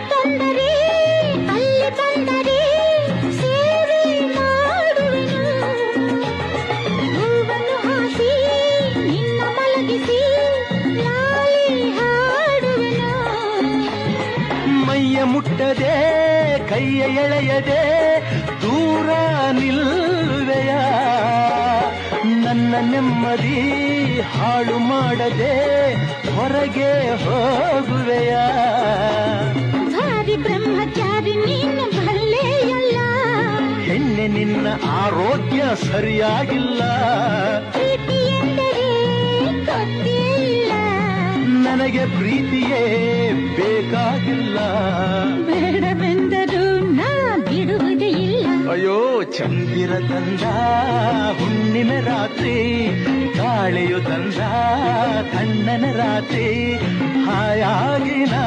ತಂದರೆ ಅಲ್ಲಿ ಬಂದರೆ ಸೇವೆ ಮಾಡುವೆನು. ಹೂವನ್ನು ಹಾಸಿ ನಿನ್ನ ಮಲಗಿಸಿ ಲಾಲಿ ಹಾಡುವೆನು. ಮೈಯ ಮುಟ್ಟದೆ ಕೈಯ ಎಳೆಯದೆ ದೂರ ನಿಲ್ಲುವೆಯ. ನನ್ನ ನೆಮ್ಮದಿ ಹಾಳು ಮಾಡದೆ ಹೊರಗೆ ಹೋಗುವೆಯ. ಭಾರಿ ಬ್ರಹ್ಮಚಾರಿ ನೀನು ಬಲ್ಲೆಯಲ್ಲ. ಹೆಣ್ಣೆ ನಿನ್ನ ಆರೋಗ್ಯ ಸರಿಯಾಗಿಲ್ಲ. ಪ್ರೀತಿ ಎಂದರೆ ಗೊತ್ತೇ ಇಲ್ಲ. ನನಗೆ ಪ್ರೀತಿಯೇ ಬೇಕಾಗಿಲ್ಲ. ಬೇಡವೆಂದರೂ ನಾ ಬಿಡುವುದೇ ಇಲ್ಲ. ಅಯ್ಯೋ ಚಂದಿರ ತಂದ ಹುಣ್ಣಿಮೆ ರಾತ್ರಿ, ಗಾಳಿಯು ತಂದ ತಣ್ಣನ ರಾತ್ರಿ, ಹಾಯಾಗಿ ನಾ